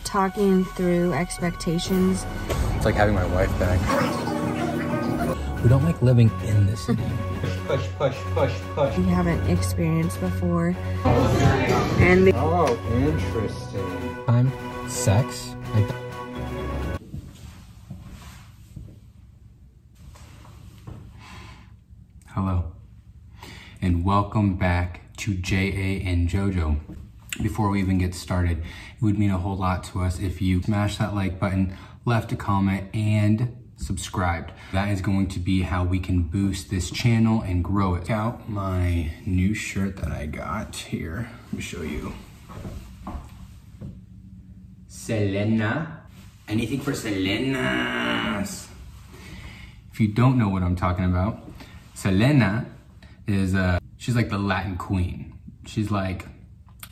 talking through expectations. It's like having my wife back. We don't like living in the city. Push, push, push, push. We haven't experienced before. And oh, interesting. Time, sex. Hello, and welcome back to J.A. and JoJo. Before we even get started, it would mean a whole lot to us if you smash that like button, left a comment, and subscribed. That is going to be how we can boost this channel and grow it. Check out my new shirt that I got here. Let me show you. Selena. Anything for Selenas. If you don't know what I'm talking about, Selena is she's like the Latin queen. She's like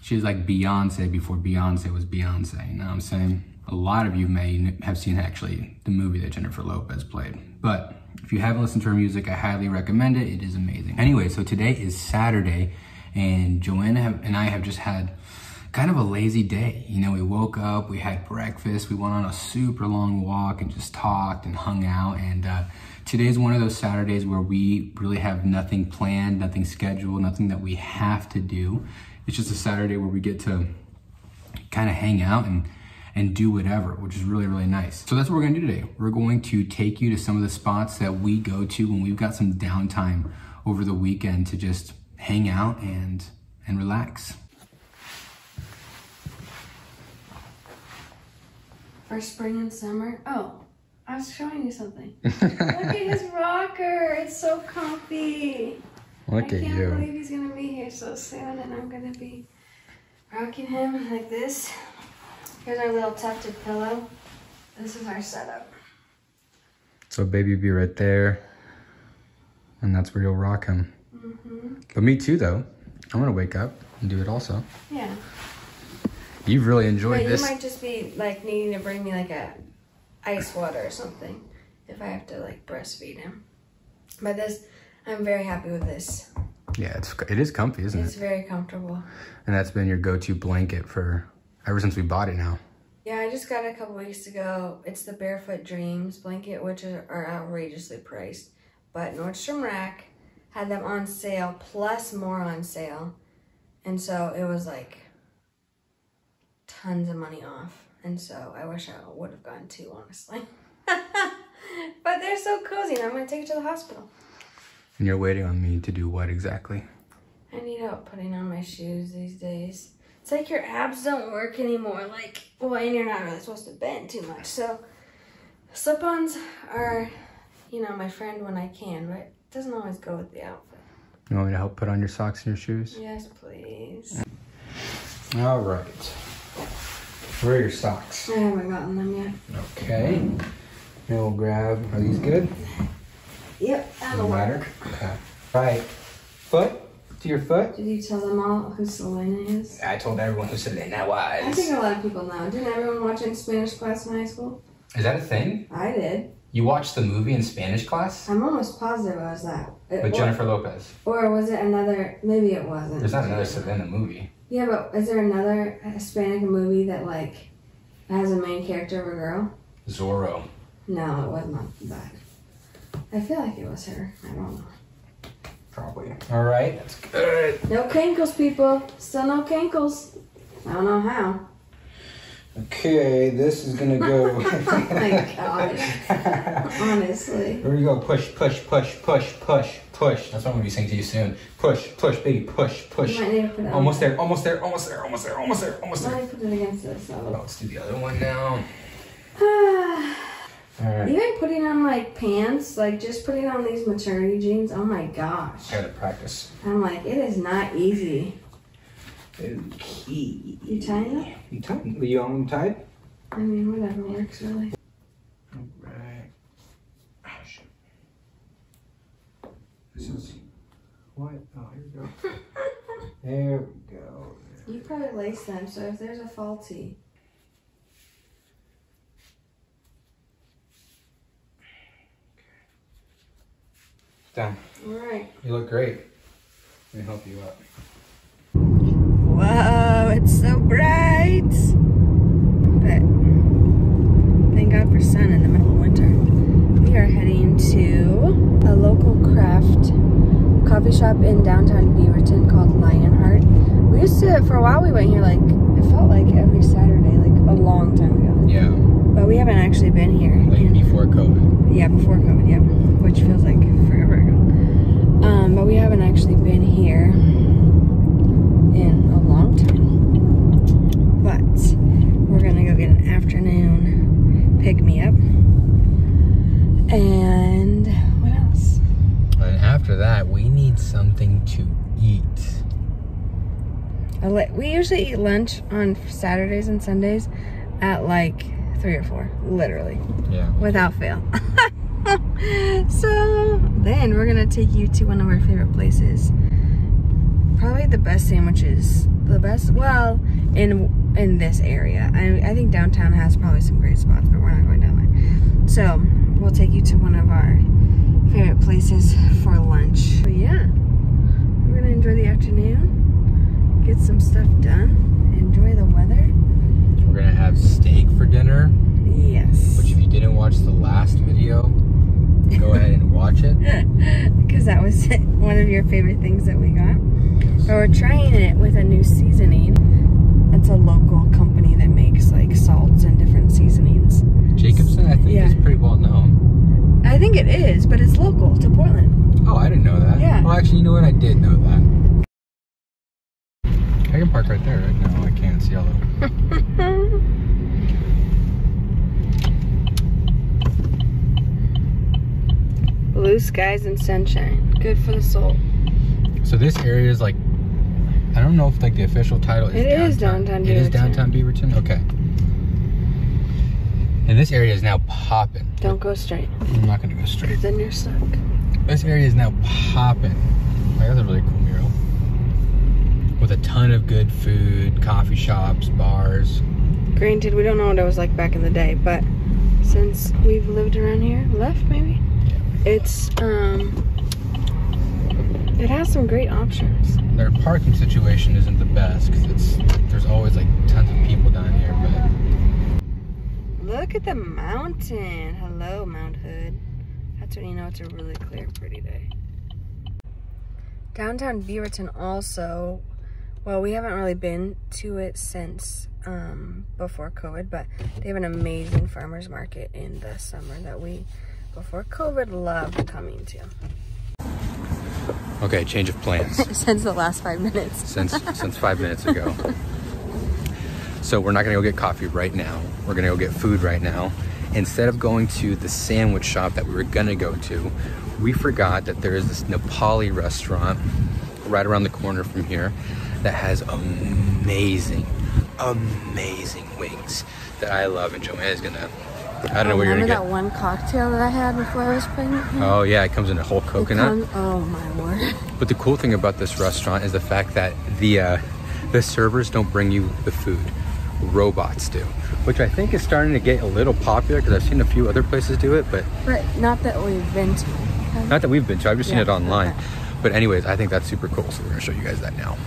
Beyonce before Beyonce was Beyonce, you know what I'm saying? A lot of you may have seen actually the movie that Jennifer Lopez played. But if you haven't listened to her music, I highly recommend it. It is amazing. Anyway, so today is Saturday, and Joanna and I have just had kind of a lazy day. You know, we woke up, we had breakfast, we went on a super long walk and just talked and hung out. And today's one of those Saturdays where we really have nothing planned, nothing scheduled, nothing that we have to do. It's just a Saturday where we get to kind of hang out and do whatever, which is really, really nice. So that's what we're gonna do today. We're going to take you to some of the spots that we go to when we've got some downtime over the weekend to just hang out and relax. for spring and summer. Oh, I was showing you something. Look at his rocker. It's so comfy. Look at you. I can't believe he's gonna be here so soon, and I'm gonna be rocking him like this. Here's our little tufted pillow. This is our setup. So baby be right there, and that's where you'll rock him. Mm-hmm. But me too, though. I'm gonna wake up and do it also. Yeah. You've really enjoyed this. You might just be like needing to bring me like a ice water or something if I have to like breastfeed him. But this, I'm very happy with this. Yeah, it is comfy, isn't it? It's very comfortable. And that's been your go-to blanket for ever since we bought it now. Yeah, I just got it a couple weeks ago. It's the Barefoot Dreams blanket, which are outrageously priced. But Nordstrom Rack had them on sale, plus more on sale. And so it was like tons of money off. And so I wish I would have gotten two, honestly. But they're so cozy, and I'm going to take it to the hospital. And you're waiting on me to do what exactly? I need help putting on my shoes these days. It's like your abs don't work anymore. Like, well, and you're not really supposed to bend too much. So slip-ons are, you know, my friend when I can, but it doesn't always go with the outfit. You want me to help put on your socks and your shoes? Yes, please. All right. Where are your socks? I haven't gotten them yet. Okay. We'll grab, are these good? Yep, Doesn't matter. Okay. Right. Foot to your foot. Did you tell them all who Selena is? I told everyone who Selena was. I think a lot of people know. Didn't everyone watch it in Spanish class in high school? Is that a thing? I did. You watched the movie in Spanish class? I'm almost positive it was that. With Jennifer Lopez. Or was it another, maybe it wasn't. There's not another Selena movie. Yeah, but is there another Hispanic movie that like has a main character of a girl? Zorro. No, it was not that. I feel like it was her. I don't know. Probably. All right, that's good. No cankles, people. Still no cankles. I don't know how. Okay, this is gonna go. Oh my god. Honestly. Here we go. Push, push, push, push, push, push. That's what I'm gonna be saying to you soon. Push, push, baby, push, push. You might need to put it almost there, almost there, almost there, almost there, almost there, almost there. Let me put it against this. Oh, let's do the other one now. All right. Even putting on like pants, like just putting on these maternity jeans, oh my gosh. I gotta practice. I'm like, it is not easy. Okay. You tying up? You tied? Were you on tied? I mean, whatever works really. All right. Oh, shit. This is what? Oh, here we go. There we go. You probably lace them, so if there's a faulty. Done. All right. You look great. Let me help you up. Whoa, it's so bright. But craft coffee shop in downtown Beaverton called Lionheart. We used to, for a while we went here like, it felt like every Saturday, like a long time ago. Yeah. But we haven't actually been here. Like before COVID. Yeah, before COVID, yeah. Which feels like forever ago. But we haven't actually been here in a long time. But we're gonna go get an afternoon pick-me-up. And what else? And after that, we need something to eat. We usually eat lunch on Saturdays and Sundays at like 3 or 4, literally. Yeah. Without fail. So then we're gonna take you to one of our favorite places. Probably the best sandwiches. The best, well, in this area. I think downtown has probably some great spots, but we're not going down there. So we'll take you to one of our favorite places for lunch. But yeah, we're gonna enjoy the afternoon, get some stuff done, enjoy the weather. We're gonna have steak for dinner. Yes. Which if you didn't watch the last video, go ahead and watch it. Because that was one of your favorite things that we got. But we're trying it with a new seasoning. It's a local company that makes like salts and different seasonings. Jacobson, I think, is pretty well known. I think it is, but it's local to Portland. Oh, I didn't know that. Yeah. Well, actually, you know what? I did know that. I can park right there, right? No, I can't. It's yellow. Blue skies and sunshine. Good for the soul. So this area is like, I don't know if like the official title is It is downtown Beaverton. It is downtown Beaverton? Okay. And this area is now popping. Don't go straight. I'm not gonna go straight. Then you're stuck. This area is now popping. Like, that's a really cool mural. With a ton of good food, coffee shops, bars. Granted, we don't know what it was like back in the day, but since we've lived around here, left maybe, it's it has some great options. Their parking situation isn't the best because there's always like tons of people down here, but look at the mountain. Hello, Mount Hood. That's when you know it's a really clear, pretty day. Downtown Beaverton also, well, we haven't really been to it since before COVID, but they have an amazing farmer's market in the summer that we, before COVID, loved coming to. okay, change of plans. Since the last 5 minutes. since 5 minutes ago. So we're not gonna go get coffee right now. We're gonna go get food right now. Instead of going to the sandwich shop that we were gonna go to, we forgot that there is this Nepali restaurant right around the corner from here that has amazing wings that I love, and Joanna's gonna, I don't know what you're gonna get. Remember that one cocktail that I had before I was pregnant? Oh yeah, it comes in a whole coconut. Oh my word. But the cool thing about this restaurant is the fact that the servers don't bring you the food. Robots do, which I think is starting to get a little popular because I've seen a few other places do it, but not that we've been to. Not that we've been to, I've just seen it online. Okay. But anyways, I think that's super cool, so we're gonna show you guys that now.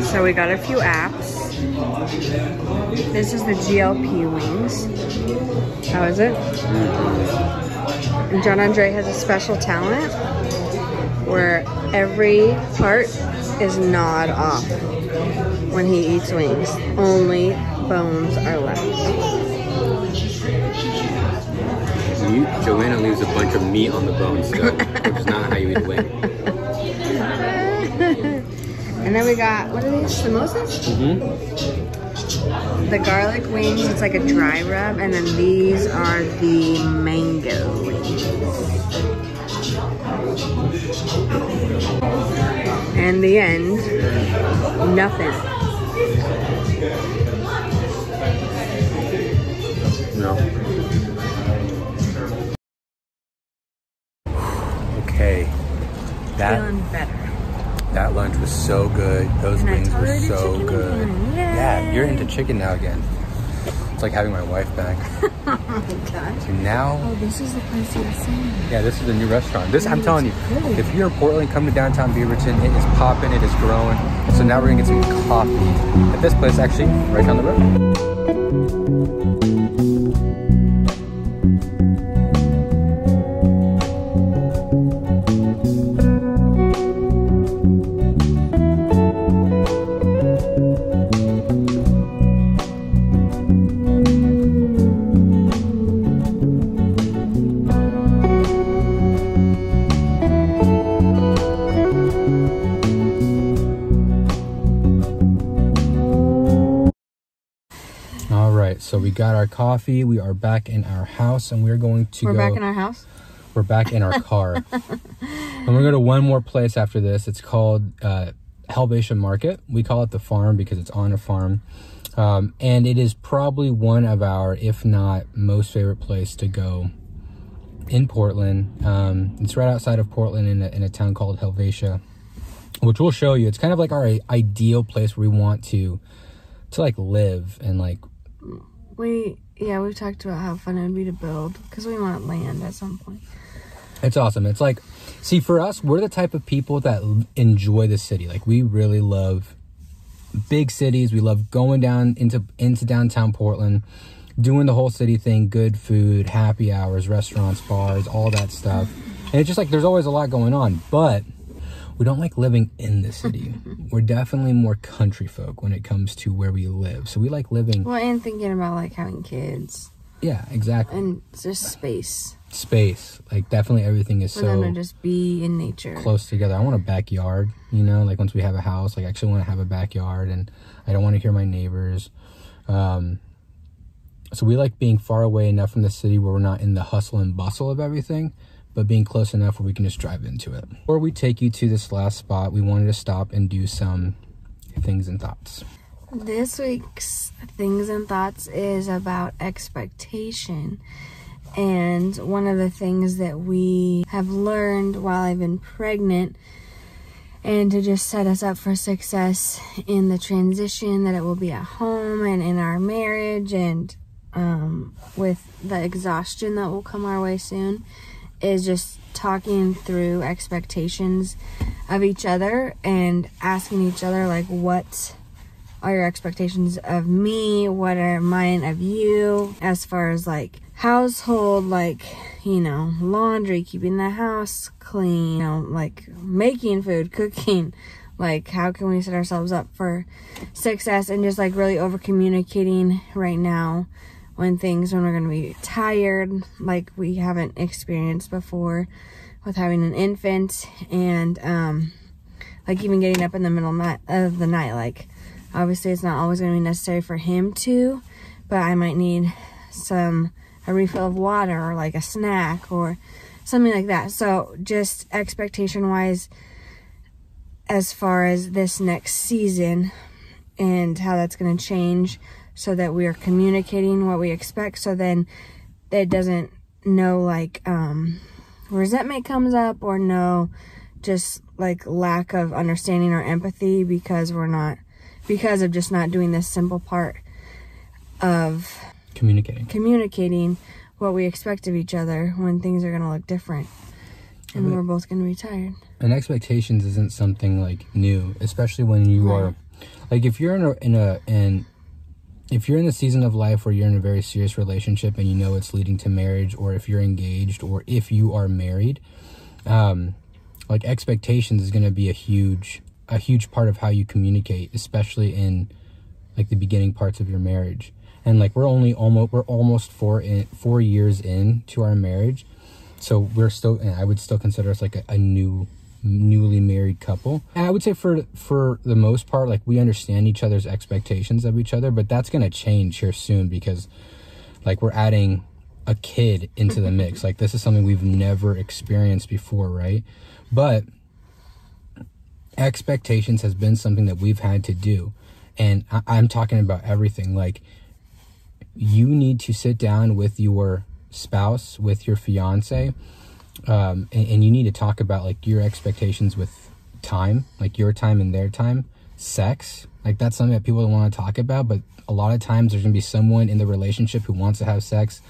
So we got a few apps. This is the GLP wings. How is it? And John Andre has a special talent where every part is gnawed off when he eats wings. Only bones are left. Joanna leaves a bunch of meat on the bone still, which is not how you eat a wing. And then we got, what are these, samosas? The garlic wings, it's like a dry rub, and then these are the mango wings. And the end, nothing. No. Okay. Feeling better. That lunch was so good. Those wings were so good. Yeah, you're into chicken now again. It's like having my wife back. Oh my gosh. So now. Oh, this is the place you were saying. Yeah, this is the new restaurant. This, I'm telling you, if you're in Portland, come to downtown Beaverton. It is popping, it is growing. So now we're gonna get some coffee at this place, actually, right down the road. So we got our coffee. We are back in our house, and we're going to We're back in our house? We're back in our car. And we're going to go to one more place after this. It's called Helvetia Market. We call it the farm because it's on a farm. And it is probably one of our, if not most favorite place to go in Portland. It's right outside of Portland in a town called Helvetia, which we'll show you. It's kind of like our ideal place where we want to like live and like. We've talked about how fun it would be to build because we want land at some point. It's awesome. It's like, see, for us, we're the type of people that enjoy the city. Like, we really love big cities. We love going down into downtown Portland, doing the whole city thing, good food, happy hours, restaurants, bars, all that stuff. And it's just like, there's always a lot going on, but we don't like living in the city. We're definitely more country folk when it comes to where we live. So we like living. Well, and thinking about like having kids. Yeah, exactly. And just space. Space. Like, definitely everything is for them to just be in nature. Close together. I want a backyard, you know, like once we have a house, like I actually want to have a backyard, and I don't want to hear my neighbors. So we like being far away enough from the city where we're not in the hustle and bustle of everything, but being close enough where we can just drive into it. Before we take you to this last spot, we wanted to stop and do some things and thoughts. This week's Things and Thoughts is about expectation. And one of the things that we have learned while I've been pregnant, and to just set us up for success in the transition that it will be at home and in our marriage, and with the exhaustion that will come our way soon, is just talking through expectations of each other and asking each other, like, what are your expectations of me? What are mine of you? As far as like household, like, you know, laundry, keeping the house clean, you know, like making food, cooking, like how can we set ourselves up for success, and just like really over communicating right now when we're going to be tired, like we haven't experienced before with having an infant, and like even getting up in the middle of the night. Like, obviously it's not always going to be necessary for him to, but I might need a refill of water or like a snack or something like that. So just expectation wise, as far as this next season and how that's going to change, so that we are communicating what we expect, so then it doesn't know like resentment comes up, or no just like lack of understanding or empathy because of just not doing this simple part of communicating what we expect of each other when things are going to look different and we're both going to be tired. And expectations isn't something like new, especially when you are like, if you're if you're in the season of life where you're in a very serious relationship and you know it's leading to marriage, or if you're engaged, or if you are married, like expectations is going to be a huge part of how you communicate, especially in like the beginning parts of your marriage. And like we're almost 4 years in to our marriage, so we're still, and I would still consider us like a newly married couple. And I would say for the most part, like we understand each other's expectations of each other, but that's gonna change here soon because like we're adding a kid into the mix. Like this is something we've never experienced before, right? But expectations has been something that we've had to do, and I'm talking about everything. Like you need to sit down with your spouse, with your fiance, and you need to talk about like your expectations with time, like your time and their time. Sex, like that's something that people don't want to talk about, but a lot of times there's gonna be someone in the relationship who wants to have sex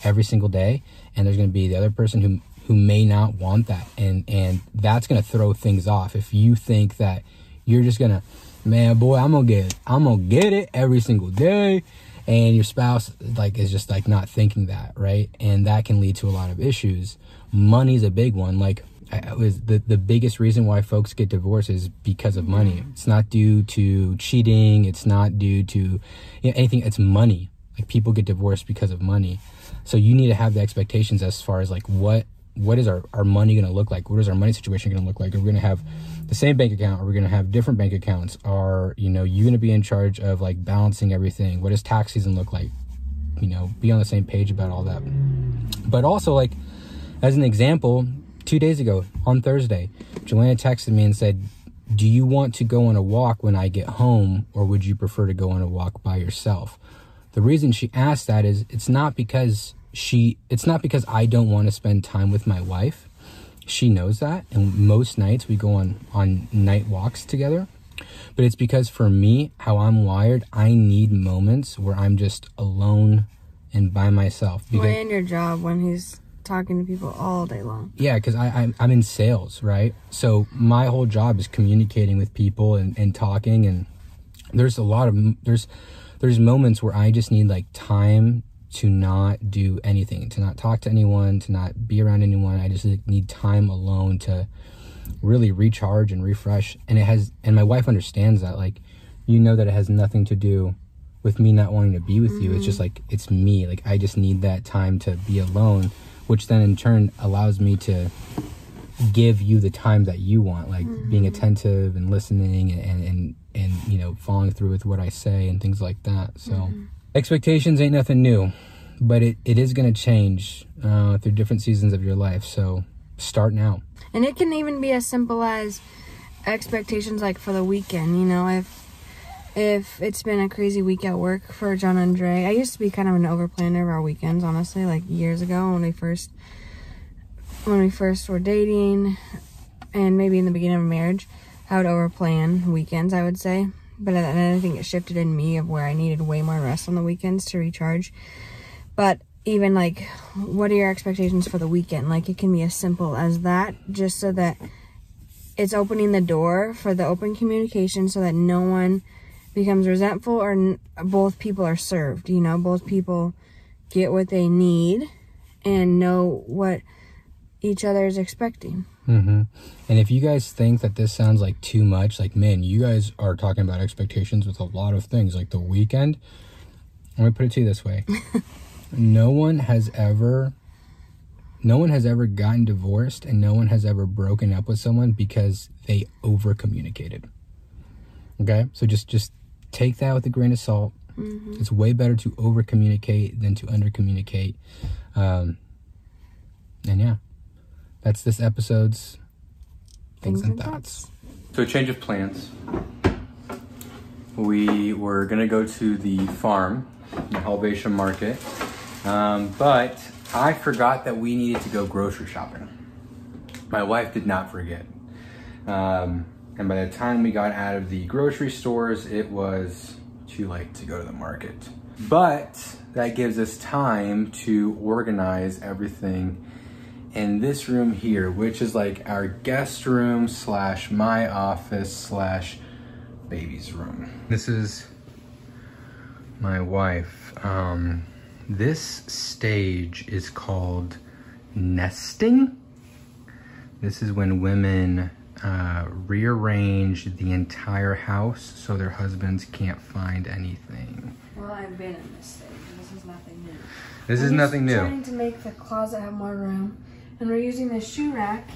every single day, and there's gonna be the other person who may not want that, and that's gonna throw things off. If you think that you're just gonna, man, boy, I'm gonna get it every single day, and your spouse like is just like not thinking that, right? And that can lead to a lot of issues. Money's a big one. Like the biggest reason why folks get divorced is because of money. It's not due to cheating, it's not due to anything, it's money. Like people get divorced because of money. So you need to have the expectations as far as like what is our money going to look like? What is our money situation going to look like? Are we going to have the same bank account? Are we going to have different bank accounts? Are, you going to be in charge of like balancing everything? What does tax season look like? Be on the same page about all that. But also, like, as an example, 2 days ago on Thursday, Joanna texted me and said, do you want to go on a walk when I get home, or would you prefer to go on a walk by yourself? The reason she asked that is it's not because I don't want to spend time with my wife. She knows that, and most nights we go on night walks together. But it's because for me, how I'm wired, I need moments where I'm just alone and by myself. Well, and your job when he's talking to people all day long. Yeah, because I'm in sales, right? So my whole job is communicating with people and talking, and there's there's moments where I just need like time to not do anything, to not talk to anyone, to not be around anyone. I just need time alone to really recharge and refresh. And my wife understands that, like, that it has nothing to do with me not wanting to be with you. It's just like, it's me. Like, I just need that time to be alone, which then in turn allows me to give you the time that you want, like being attentive and listening and following through with what I say and things like that. So expectations ain't nothing new, but it is going to change through different seasons of your life. So start now. And it can even be as simple as expectations, like for the weekend. If it's been a crazy week at work for John and Dre, I used to be kind of an overplanner of our weekends, honestly, like years ago when we first were dating, and maybe in the beginning of marriage, I would overplan weekends, I would say. But then I think it shifted in me of where I needed way more rest on the weekends to recharge. But even like, what are your expectations for the weekend? Like, it can be as simple as that, just so that it's opening the door for the open communication so that no one becomes resentful, or both people are served, both people get what they need and know what each other is expecting. And if you guys think that this sounds like too much, like, man, you guys are talking about expectations with a lot of things, like the weekend. I'm gonna put it to you this way. No one has ever gotten divorced, and no one has ever broken up with someone because they over communicated. Okay, so just take that with a grain of salt. It's way better to over communicate than to under communicate. And yeah, that's this episode's Things and Thoughts. So a change of plans. We were gonna go to the farm, the Helvetia Market, but I forgot that we needed to go grocery shopping. My wife did not forget. And by the time we got out of the grocery stores, it was too late to go to the market. But that gives us time to organize everything in this room here, which is like our guest room / my office / baby's room. This is my wife. This stage is called nesting. This is when women rearrange the entire house so their husbands can't find anything. Well, I've been in this stage. This is nothing new. This is nothing new. I'm trying to make the closet have more room. And we're using the shoe rack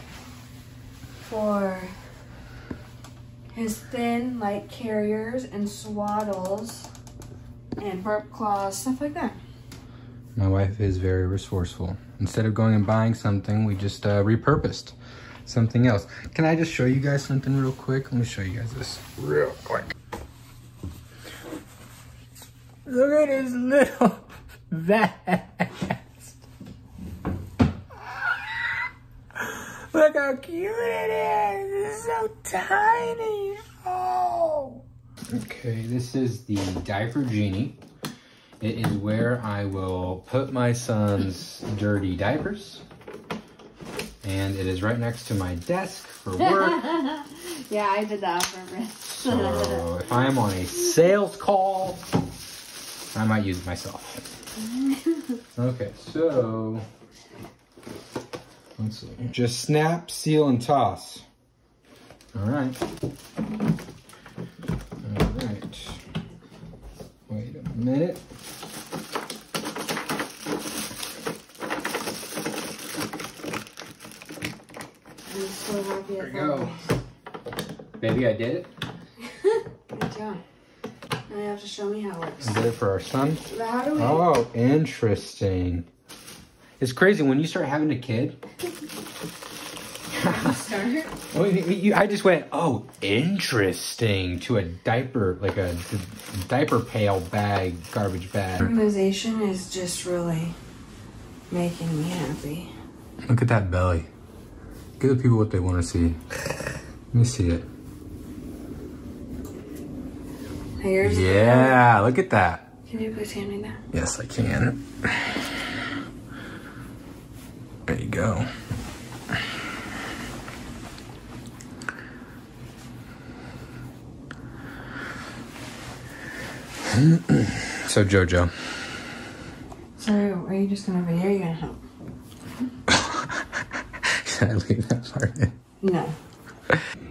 for his thin, light carriers and swaddles and burp claws, stuff like that. My wife is very resourceful. Instead of going and buying something, we just repurposed something else. Can I just show you guys something real quick? Let me show you guys this real quick. Look at his little vest. Look how cute it is. It's so tiny. Oh. Okay, this is the diaper genie. It is where I will put my son's dirty diapers. And it is right next to my desk for work. Yeah, I did that on purpose. So if I'm on a sales call, I might use it myself. Okay, so let's see. Just snap, seal, and toss. All right. All right. Wait a minute. I'm so happy. There we go. Baby, I did it. Good job. Now you have to show me how it works. I did it for our son. How do we? Oh, interesting. It's crazy when you start having a kid. Start? I just went, oh, interesting, to a diaper, like a diaper pail bag, garbage bag. Organization is just really making me happy. Look at that belly. Give the people what they want to see. Let me see it. Here's yeah, look at that. Can you please hand me that? Yes, I can. There you go. So Jojo. So are you just gonna video or are you gonna help? Should I leave that part in? No.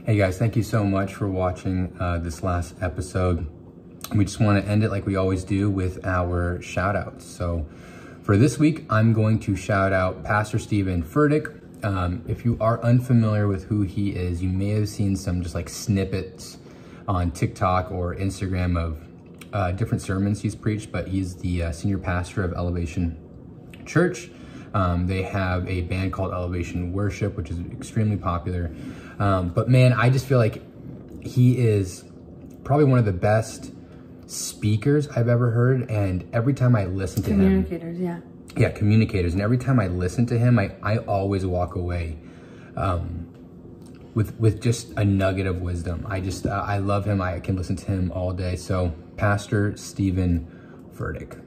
Hey guys, thank you so much for watching this last episode. We just want to end it like we always do with our shout outs. So for this week, I'm going to shout out Pastor Stephen Furtick. If you are unfamiliar with who he is, you may have seen some just like snippets on TikTok or Instagram of different sermons he's preached, but he's the senior pastor of Elevation Church. They have a band called Elevation Worship, which is extremely popular. But man, I just feel like he is probably one of the best speakers I've ever heard. And every time I listen to him... Communicators, yeah. Yeah, communicators. And every time I listen to him, I always walk away with just a nugget of wisdom. I love him. I can listen to him all day. So Pastor Stephen Furtick.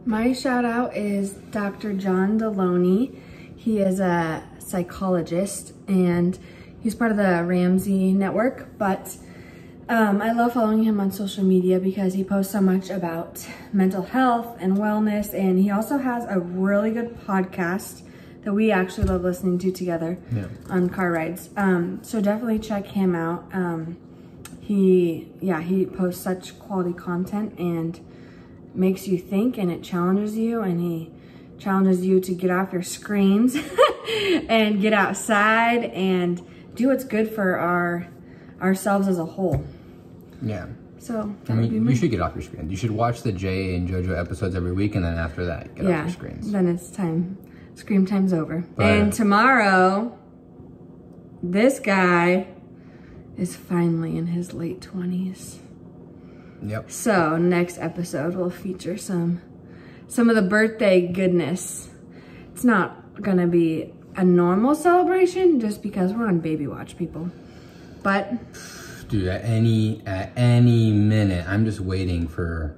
My shout out is Dr. John Deloney. He is a psychologist and he's part of the Ramsey Network, but I love following him on social media because he posts so much about mental health and wellness, and he also has a really good podcast that we actually love listening to together on car rides. So definitely check him out. He posts such quality content and makes you think, and it challenges you, and he challenges you to get off your screens and get outside and do what's good for ourselves as a whole. Yeah. So I mean, you should get off your screen. You should watch the Jay and JoJo episodes every week, and then after that, get off your screens. Then it's time. Screen time's over. But, and tomorrow, this guy is finally in his late 20s. Yep. So next episode will feature some of the birthday goodness. It's not gonna be a normal celebration just because we're on baby watch, people. But dude, at any minute, I'm just waiting for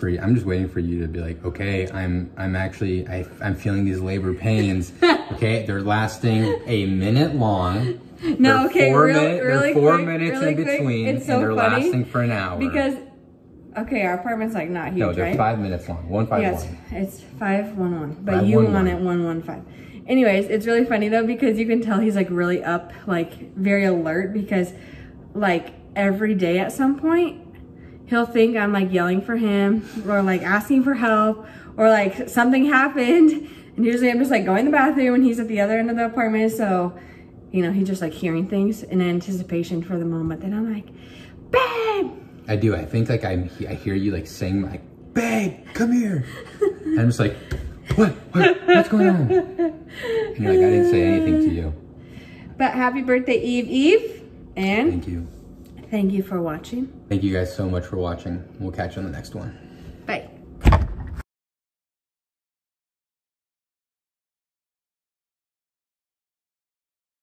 you to be like, okay, I'm feeling these labor pains. Okay, they're lasting a minute long. No, okay, they're 4 minutes in between, it's so and they're funny lasting for an hour. Because, okay, our apartment's like not huge, no, they're right? 5 minutes long. 151. Yes, it's 511, but you want it 115. Anyways, it's really funny though because you can tell he's like really up, like very alert, because like every day at some point he'll think I'm like yelling for him or like asking for help or like something happened. And usually I'm just like going to the bathroom and he's at the other end of the apartment. So, you know, he's just like hearing things in anticipation for the moment. Then I'm like, babe. I do. I think like I hear you like saying like, babe, come here. And I'm just like, what's going on? And you're like, I didn't say anything to you. But happy birthday, Eve. And thank you. Thank you for watching. Thank you guys so much for watching. We'll catch you on the next one.